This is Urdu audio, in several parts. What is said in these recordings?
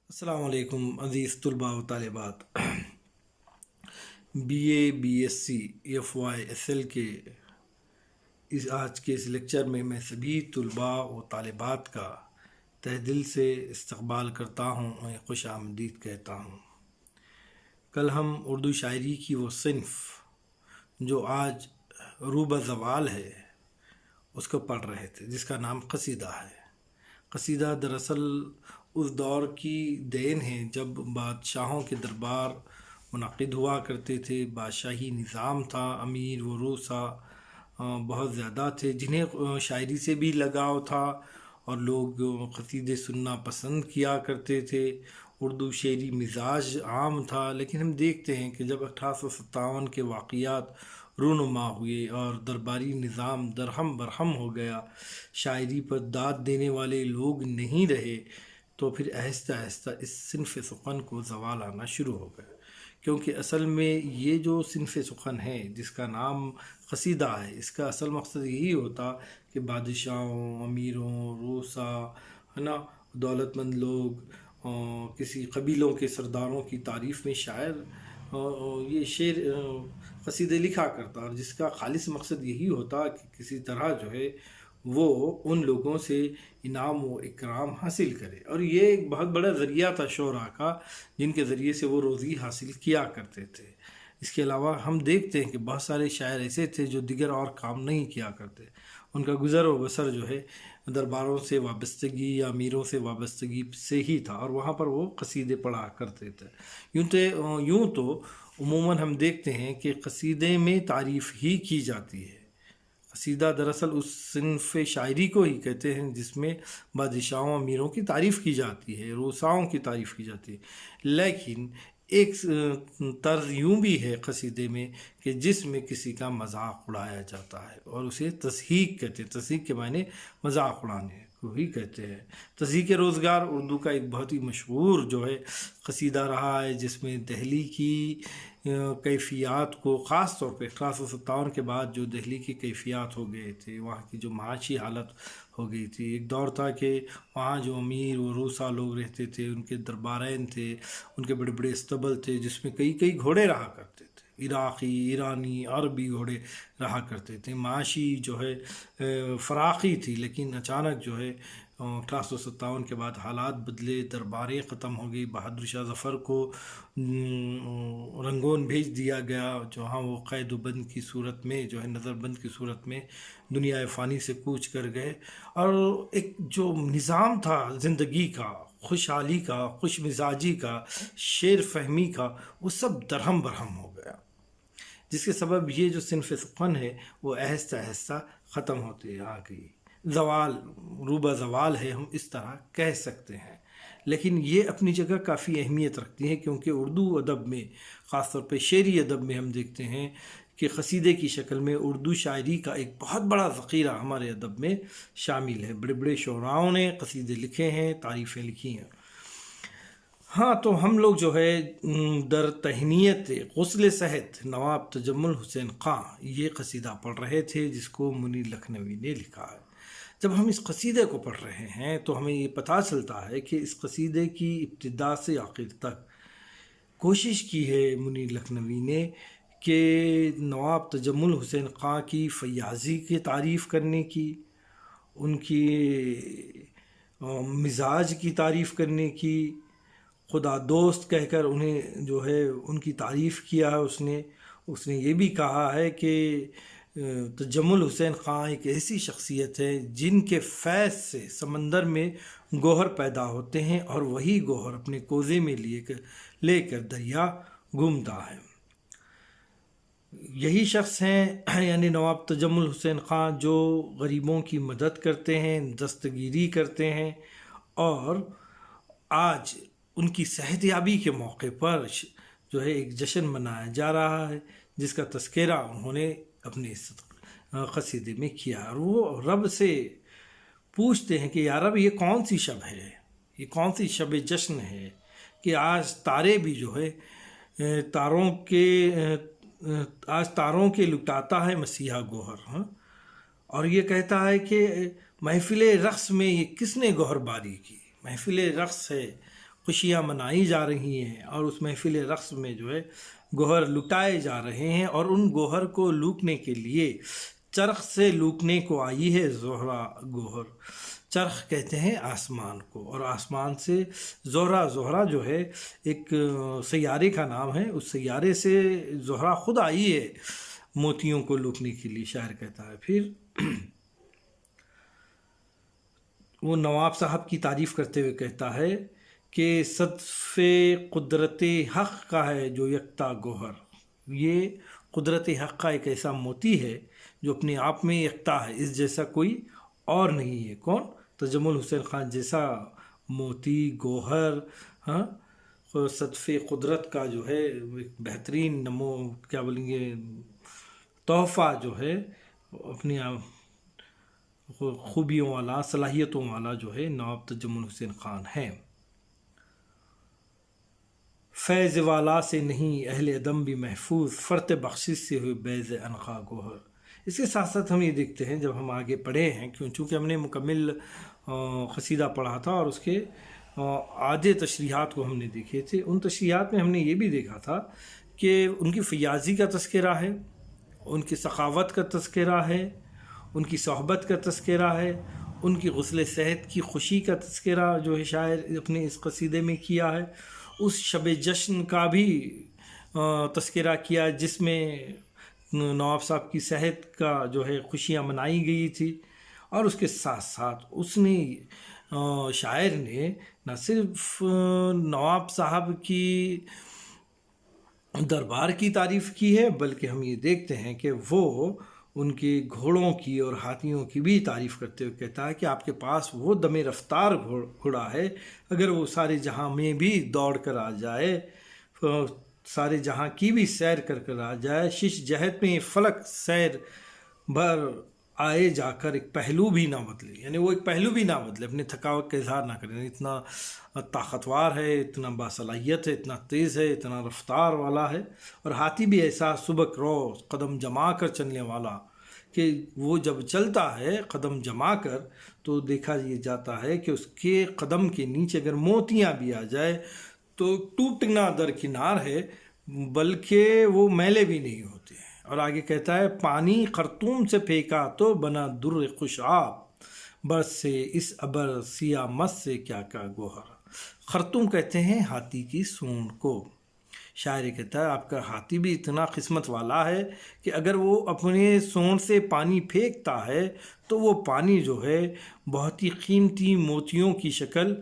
السلام علیکم عزیز طلباء و طالبات۔ B A B S C F Y S L کے آج کے اس لیکچر میں سبھی طلباء و طالبات کا تہ دل سے استقبال کرتا ہوں، انہیں خوش آمدید کہتا ہوں۔ کل ہم اردو شاعری کی وہ صنف جو آج روبہ زوال ہے اس کو پڑھ رہے تھے، جس کا نام قصیدہ ہے۔ قصیدہ دراصل اس دور کی دین ہے جب بادشاہوں کے دربار منعقد ہوا کرتے تھے، بادشاہی نظام تھا، امیر و روسا بہت زیادہ تھے جنہیں شاعری سے بھی لگاؤ تھا اور لوگ قصیدے سننا پسند کیا کرتے تھے۔ اردو شعری مزاج عام تھا، لیکن ہم دیکھتے ہیں کہ جب 1857 کے واقعات رونما ہوئے اور درباری نظام درہم برہم ہو گیا، شاعری پر داد دینے والے لوگ نہیں رہے، تو پھر آہستہ آہستہ اس صنف سخن کو زوال آنا شروع ہو گیا۔ کیونکہ اصل میں یہ جو صنف سخن ہے جس کا نام قصیدہ ہے، اس کا اصل مقصد یہی ہوتا کہ بادشاہوں، امیروں، روسا ہے نا، دولت مند لوگ، کسی قبیلوں کے سرداروں کی تعریف میں شاعر یہ شعر قصیدے لکھا کرتا، اور جس کا خالص مقصد یہی ہوتا کہ کسی طرح جو ہے وہ ان لوگوں سے انعام و اکرام حاصل کرے، اور یہ ایک بہت بڑا ذریعہ تھا شعراء کا جن کے ذریعے سے وہ روزی حاصل کیا کرتے تھے۔ اس کے علاوہ ہم دیکھتے ہیں کہ بہت سارے شاعر ایسے تھے جو دیگر اور کام نہیں کیا کرتے، ان کا گزر و بسر جو ہے درباروں سے وابستگی یا امیروں سے وابستگی سے ہی تھا، اور وہاں پر وہ قصیدے پڑھا کرتے تھے۔ یوں تو عموماً ہم دیکھتے ہیں کہ قصیدے میں تعریف ہی کی جاتی ہے۔ قصیدہ دراصل اس صنف شاعری کو ہی کہتے ہیں جس میں بادشاہوں امیروں کی تعریف کی جاتی ہے، روساؤں کی تعریف کی جاتی ہے، لیکن ایک طرز یوں بھی ہے قصیدے میں کہ جس میں کسی کا مذاق اڑایا جاتا ہے، اور اسے تضحیک کہتے ہیں۔ تضحیک کے معنی مذاق اڑانے کو ہی کہتے ہیں۔ تضحیک روزگار اردو کا ایک بہت ہی مشہور جو ہے قصیدہ رہا ہے، جس میں دہلی کی کیفیات کو، خاص طور پہ 1857 کے بعد جو دہلی کی کیفیات ہو گئے تھے، وہاں کی جو معاشی حالت ہو گئی تھی، ایک دور تھا کہ وہاں جو امیر و روسا لوگ رہتے تھے، ان کے دربارین تھے، ان کے بڑے بڑے استبل تھے جس میں کئی کئی گھوڑے رہا کرتے تھے، عراقی، ایرانی، عربی گھوڑے رہا کرتے تھے۔ معاشی جو ہے فراخی تھی، لیکن اچانک جو ہے 1857 کے بعد حالات بدلے، درباریں ختم ہو گئی، بہادر شاہ ظفر کو رنگون بھیج دیا گیا، جہاں وہ قید و بند کی صورت میں جو ہے، نظر بند کی صورت میں دنیا فانی سے کوچ کر گئے، اور ایک جو نظام تھا زندگی کا، خوشحالی کا، خوش مزاجی کا، شعر فہمی کا، وہ سب درہم برہم ہو گیا، جس کے سبب یہ جو صنف سخن ہے وہ آہستہ آہستہ ختم ہوتے آ گئی۔ زوال، روبہ زوال ہے، ہم اس طرح کہہ سکتے ہیں، لیکن یہ اپنی جگہ کافی اہمیت رکھتی ہے، کیونکہ اردو ادب میں، خاص طور پہ شعری ادب میں ہم دیکھتے ہیں کہ قصیدے کی شکل میں اردو شاعری کا ایک بہت بڑا ذخیرہ ہمارے ادب میں شامل ہے۔ بڑے بڑے شعراؤں نے قصیدے لکھے ہیں، تعریفیں لکھی ہیں۔ ہاں، تو ہم لوگ جو ہے در تہنیت غسل صحت نواب تجمل حسین خاں یہ قصیدہ پڑھ رہے تھے، جس کو منیر لکھنوی نے لکھا ہے۔ جب ہم اس قصیدے کو پڑھ رہے ہیں تو ہمیں یہ پتہ چلتا ہے کہ اس قصیدے کی ابتدا سے آخر تک کوشش کی ہے منیر لکھنوی نے کہ نواب تجمل حسین خاں کی فیاضی کی تعریف کرنے کی، ان کی مزاج کی تعریف کرنے کی، خدا دوست کہہ کر انہیں جو ہے ان کی تعریف کیا ہے۔ اس نے یہ بھی کہا ہے کہ تجمل حسین خاں ایک ایسی شخصیت ہے جن کے فیض سے سمندر میں گوہر پیدا ہوتے ہیں، اور وہی گوہر اپنے کوزے میں لے کر دریا گھومتا ہے۔ یہی شخص ہیں یعنی نواب تجمل حسین خاں جو غریبوں کی مدد کرتے ہیں، دستگیری کرتے ہیں، اور آج ان کی صحت یابی کے موقع پر جو ہے ایک جشن منایا جا رہا ہے، جس کا تذکرہ انہوں نے اپنے اس قصیدے میں کیا، اور وہ رب سے پوچھتے ہیں کہ یا رب، یہ کون سی شب ہے، یہ کون سی شب جشن ہے کہ آج تارے بھی جو ہے آج تاروں کے لٹاتا ہے مسیحا گوہر، اور یہ کہتا ہے کہ محفل رقص میں یہ کس نے گوہر باری کی، محفل رقص ہے، خوشیاں منائی جا رہی ہیں اور اس محفل رقص میں جو ہے گوہر لٹائے جا رہے ہیں، اور ان گوہر کو لوٹنے کے لیے چرخ سے لوٹنے کو آئی ہے زہرا گوہر۔ چرخ کہتے ہیں آسمان کو، اور آسمان سے زہرا جو ہے ایک سیارے کا نام ہے، اس سیارے سے زہرا خود آئی ہے موتیوں کو لوٹنے کے لیے، شاعر کہتا ہے۔ پھر وہ نواب صاحب کی تعریف کرتے ہوئے کہتا ہے کہ صدف قدرت حق کا ہے جو یکتا گوہر، یہ قدرت حق کا ایک ایسا موتی ہے جو اپنے آپ میں یکتا ہے، اس جیسا کوئی اور نہیں ہے۔ کون؟ تجمل حسین خان جیسا موتی، گوہر، ہاں، صدف قدرت کا جو ہے ایک بہترین کیا بولیں گے، تحفہ جو ہے اپنی خوبیوں والا، صلاحیتوں والا جو ہے نواب تجمل حسین خان ہے۔ فیض والا سے نہیں اہل عدم بھی محفوظ، فرت بخشش سے ہوئے بیض عنقا گوہر۔ اس کے ساتھ ساتھ ہم یہ دیکھتے ہیں جب ہم آگے پڑھے ہیں، چونکہ ہم نے مکمل قصیدہ پڑھا تھا اور اس کے آدھے تشریحات کو ہم نے دیکھے تھے، ان تشریحات میں ہم نے یہ بھی دیکھا تھا کہ ان کی فیاضی کا تذکرہ ہے، ان کی سخاوت کا تذکرہ ہے، ان کی صحبت کا تذکرہ ہے، ان کی غسل صحت کی خوشی کا تذکرہ جو ہے شاعر اپنے اس قصیدے میں کیا ہے، اس شب جشن کا بھی تذکرہ کیا جس میں نواب صاحب کی صحت کا جو ہے خوشیاں منائی گئی تھی، اور اس کے ساتھ ساتھ اس نے شاعر نے نہ صرف نواب صاحب کی دربار کی تعریف کی ہے، بلکہ ہم یہ دیکھتے ہیں کہ وہ ان کے گھوڑوں کی اور ہاتھیوں کی بھی تعریف کرتے ہوئے کہتا ہے کہ آپ کے پاس وہ دم رفتار گھوڑا ہے، اگر وہ سارے جہاں میں بھی دوڑ کر آ جائے، سارے جہاں کی بھی سیر کر آ جائے، شش جہت میں فلک سیر بھر آئے جا کر ایک پہلو بھی نہ بدلے، یعنی وہ ایک پہلو بھی نہ بدلے، اپنے تھکاوٹ کا اظہار نہ کرے، اتنا طاقتور ہے، اتنا باصلاحیت ہے، اتنا تیز ہے، اتنا رفتار والا ہے، اور ہاتھی بھی ایسا سبک روز قدم جما کر چلنے والا کہ وہ جب چلتا ہے قدم جما کر تو دیکھا یہ جاتا ہے کہ اس کے قدم کے نیچے اگر موتیاں بھی آ جائے تو ٹوٹنا درکنار ہے، بلکہ وہ میلے بھی نہیں ہوتے ہیں۔ اور آگے کہتا ہے پانی خرطوم سے پھینکا تو بنا در خوشاب، برس سے اس ابر سیاہ مس سے کیا گوہر۔ خرطوم کہتے ہیں ہاتھی کی سونڈ کو۔ شاعر کہتا ہے آپ کا ہاتھی بھی اتنا قسمت والا ہے کہ اگر وہ اپنے سونڈ سے پانی پھینکتا ہے تو وہ پانی جو ہے بہت ہی قیمتی موتیوں کی شکل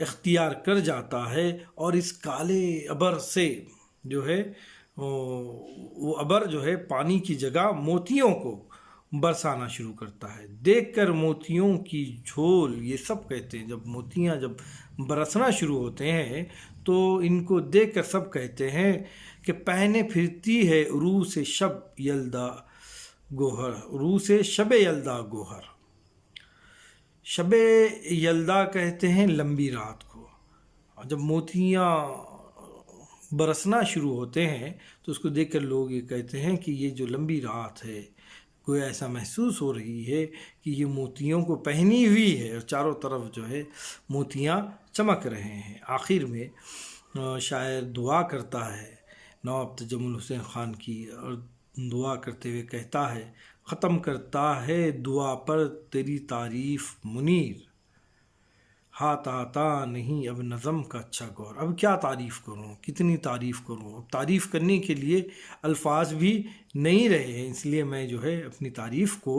اختیار کر جاتا ہے، اور اس کالے ابر سے جو ہے وہ ابر جو ہے پانی کی جگہ موتیوں کو برسانا شروع کرتا ہے۔ دیکھ کر موتیوں کی جھول، یہ سب کہتے ہیں جب موتیاں جب برسنا شروع ہوتے ہیں تو ان کو دیکھ کر سب کہتے ہیں کہ پہنے پھرتی ہے عروج سے شب یلدا گوہر، عروج سے شب یلدا گوہر۔ شب یلدا کہتے ہیں لمبی رات کو، اور جب موتیاں برسنا شروع ہوتے ہیں تو اس کو دیکھ کر لوگ یہ کہتے ہیں کہ یہ جو لمبی رات ہے، کوئی ایسا محسوس ہو رہی ہے کہ یہ موتیوں کو پہنی ہوئی ہے، اور چاروں طرف جو ہے موتیاں چمک رہے ہیں۔ آخر میں شاعر دعا کرتا ہے نواب تجمل حسین خان کی، اور دعا کرتے ہوئے کہتا ہے ختم کرتا ہے دعا پر تیری تعریف منیر، ہاتھ آتا نہیں اب نظم کا اچھا گور۔ اب کیا تعریف کروں، کتنی تعریف کروں، اب تعریف کرنے کے لیے الفاظ بھی نہیں رہے ہیں، اس لیے میں جو ہے اپنی تعریف کو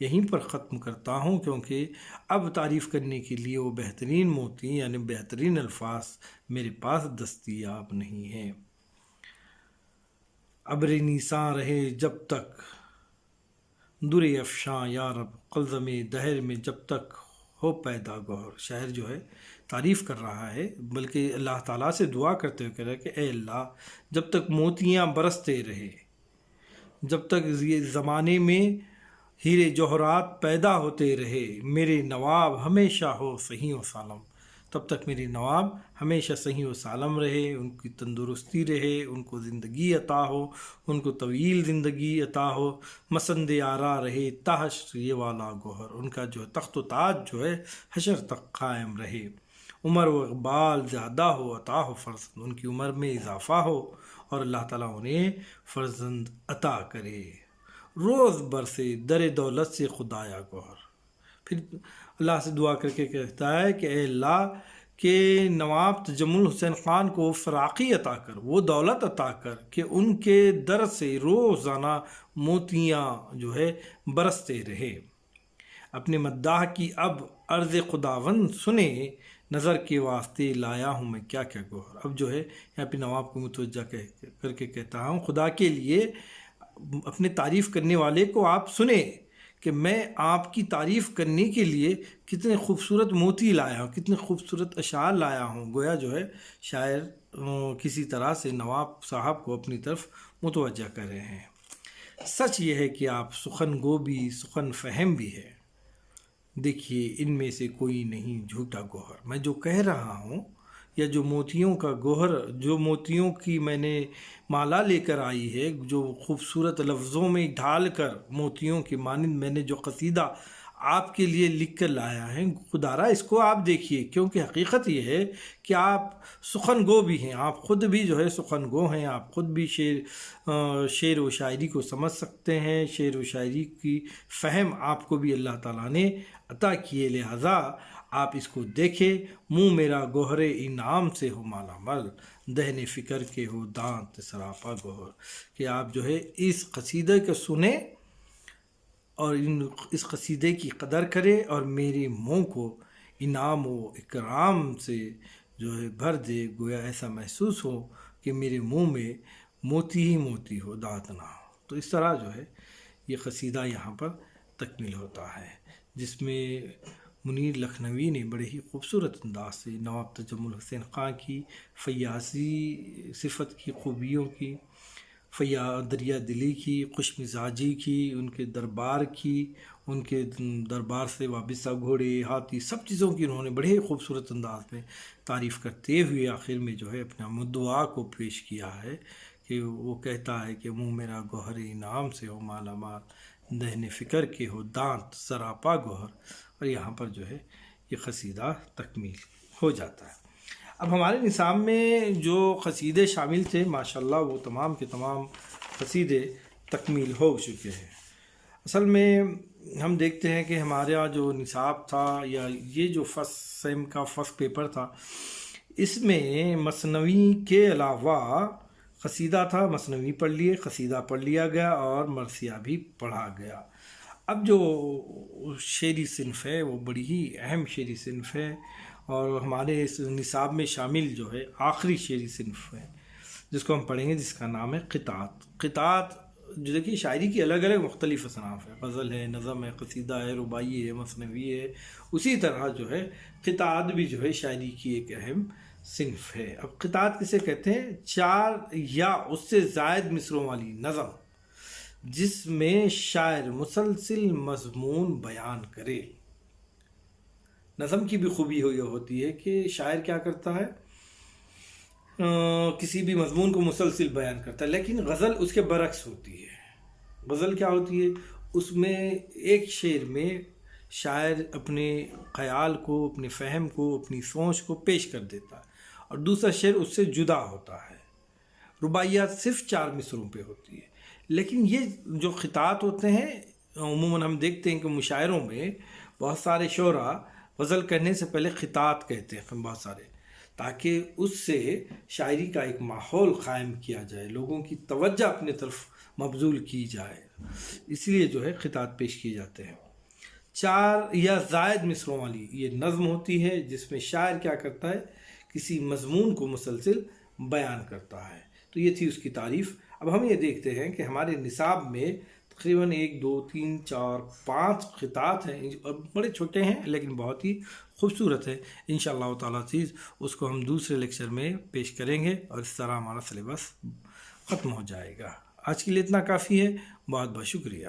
یہیں پر ختم کرتا ہوں، کیونکہ اب تعریف کرنے کے لیے وہ بہترین موتی یعنی بہترین الفاظ میرے پاس دستیاب نہیں ہیں۔ ابر نیساں رہے جب تک در افشاں یا رب، قلزم دہر میں جب تک ہو پیدا گوہر۔ شاعر جو ہے تعریف کر رہا ہے، بلکہ اللہ تعالیٰ سے دعا کرتے ہوئے کہہ رہا ہے کہ اے اللہ، جب تک موتیاں برستے رہے، جب تک یہ زمانے میں ہیرے جوہرات پیدا ہوتے رہے، میرے نواب ہمیشہ ہو صحیح و سالم، تب تک میرے نواب ہمیشہ صحیح و سالم رہے، ان کی تندرستی رہے، ان کو زندگی عطا ہو، ان کو طویل زندگی عطا ہو، مسند آرا رہے تا حشر یہ والا گوہر، ان کا جو تخت و تاج جو ہے حشر تک قائم رہے، عمر و اقبال زیادہ ہو عطا ہو فرزند، ان کی عمر میں اضافہ ہو اور اللہ تعالیٰ انہیں فرزند عطا کرے، روز برسے در دولت سے خدایا گوہر۔ پھر اللہ سے دعا کر کے کہتا ہے کہ اے اللہ کہ نواب تجمل حسین خان کو فراقی عطا کر، وہ دولت عطا کر کہ ان کے در سے روزانہ موتیاں جو ہے برستے رہے۔ اپنے مداح کی اب عرض خداوند سنے، نظر کے واسطے لایا ہوں میں کیا کیا گوہر۔ اب جو ہے یہاں پہ نواب کو متوجہ کر کے کہتا ہوں خدا کے لیے اپنے تعریف کرنے والے کو آپ سنیں کہ میں آپ کی تعریف کرنے کے لیے کتنے خوبصورت موتی لایا ہوں، کتنے خوبصورت اشعار لایا ہوں۔ گویا جو ہے شاعر کسی طرح سے نواب صاحب کو اپنی طرف متوجہ کر رہے ہیں۔ سچ یہ ہے کہ آپ سخن گو بھی سخن فہم بھی ہے، دیکھیے ان میں سے کوئی نہیں جھوٹا گوہر۔ میں جو کہہ رہا ہوں یا جو موتیوں کا گوہر، جو موتیوں کی میں نے مالا لے کر آئی ہے، جو خوبصورت لفظوں میں ڈھال کر موتیوں کے مانند میں نے جو قصیدہ آپ کے لیے لکھ کر لایا ہے، خدارا اس کو آپ دیکھیے، کیونکہ حقیقت یہ ہے کہ آپ سخن گو بھی ہیں، آپ خود بھی جو ہے سخن گو ہیں، آپ خود بھی شعر و شاعری کو سمجھ سکتے ہیں، شعر و شاعری کی فہم آپ کو بھی اللہ تعالیٰ نے عطا کیے، لہٰذا آپ اس کو دیکھیں۔ منہ میرا گوہر انعام سے ہو مالا مال، دہن فکر کے ہو دانت سراپا گوہر، کہ آپ جو ہے اس قصیدے کو سنیں اور اس قصیدے کی قدر کرے اور میرے منہ کو انعام و اکرام سے جو ہے بھر دے، گویا ایسا محسوس ہو کہ میرے منہ میں موتی ہی موتی ہو، دانت نہ ہو۔ تو اس طرح جو ہے یہ قصیدہ یہاں پر تکمیل ہوتا ہے، جس میں منیر لکھنوی نے بڑے ہی خوبصورت انداز سے نواب تجمل حسین خان کی فیاضی صفت کی، خوبیوں کی، دریا دلی کی، خوش مزاجی کی، ان کے دربار کی، ان کے دربار سے وابستہ گھوڑے ہاتھی سب چیزوں کی انہوں نے بڑے ہی خوبصورت انداز میں تعریف کرتے ہوئے آخر میں جو ہے اپنا مدعا کو پیش کیا ہے کہ وہ کہتا ہے کہ منہ میرا گوہر انعام سے ہو مالا مال، دہن فکر کے ہو دانت سراپا گوہر، اور یہاں پر جو ہے یہ قصیدہ تکمیل ہو جاتا ہے۔ اب ہمارے نصاب میں جو قصیدے شامل تھے ماشاءاللہ وہ تمام کے تمام قصیدے تکمیل ہو چکے ہیں۔ اصل میں ہم دیکھتے ہیں کہ ہمارا جو نصاب تھا یا یہ جو فرسٹ سیم کا فرسٹ پیپر تھا، اس میں مثنوی کے علاوہ قصیدہ تھا، مثنوی پڑھ لیے، قصیدہ پڑھ لیا گیا اور مرثیہ بھی پڑھا گیا۔ اب جو شعری صنف ہے وہ بڑی ہی اہم شعری صنف ہے، اور ہمارے اس نصاب میں شامل جو ہے آخری شعری صنف ہے جس کو ہم پڑھیں گے، جس کا نام ہے قطعات۔ قطعات جو دیکھیے شاعری کی الگ الگ مختلف اصناف ہے، غزل ہے، نظم ہے، قصیدہ ہے، رباعی ہے، مثنوی ہے، اسی طرح جو ہے قطعات بھی جو ہے شاعری کی ایک اہم صنف ہے۔ اب قطعات کسے کہتے ہیں؟ 4 یا اس سے زائد مصروں والی نظم جس میں شاعر مسلسل مضمون بیان کرے۔ نظم کی بھی خوبی یہ ہوتی ہے کہ شاعر کیا کرتا ہے، کسی بھی مضمون کو مسلسل بیان کرتا ہے، لیکن غزل اس کے برعکس ہوتی ہے۔ غزل کیا ہوتی ہے؟ اس میں ایک شعر میں شاعر اپنے خیال کو، اپنے فہم کو، اپنی سوچ کو پیش کر دیتا ہے، اور دوسرا شعر اس سے جدا ہوتا ہے۔ رباعیات صرف 4 مصروں پہ ہوتی ہے، لیکن یہ جو قطعات ہوتے ہیں عموماً ہم دیکھتے ہیں کہ مشاعروں میں بہت سارے شعراء غزل کہنے سے پہلے قطعات کہتے ہیں بہت سارے، تاکہ اس سے شاعری کا ایک ماحول قائم کیا جائے، لوگوں کی توجہ اپنے طرف مبذول کی جائے، اس لیے جو ہے قطعات پیش کیے جاتے ہیں۔ 4 یا زائد مصروں والی یہ نظم ہوتی ہے جس میں شاعر کیا کرتا ہے، کسی مضمون کو مسلسل بیان کرتا ہے۔ تو یہ تھی اس کی تعریف۔ اب ہم یہ دیکھتے ہیں کہ ہمارے نصاب میں تقریباً 1 2 3 4 5 قطعات ہیں، بڑے چھوٹے ہیں لیکن بہت ہی خوبصورت ہے۔ انشاءاللہ تعالیٰ چیز اس کو ہم دوسرے لیکچر میں پیش کریں گے، اور اس طرح ہمارا سلیبس ختم ہو جائے گا۔ آج کے لیے اتنا کافی ہے، بہت بہت شکریہ۔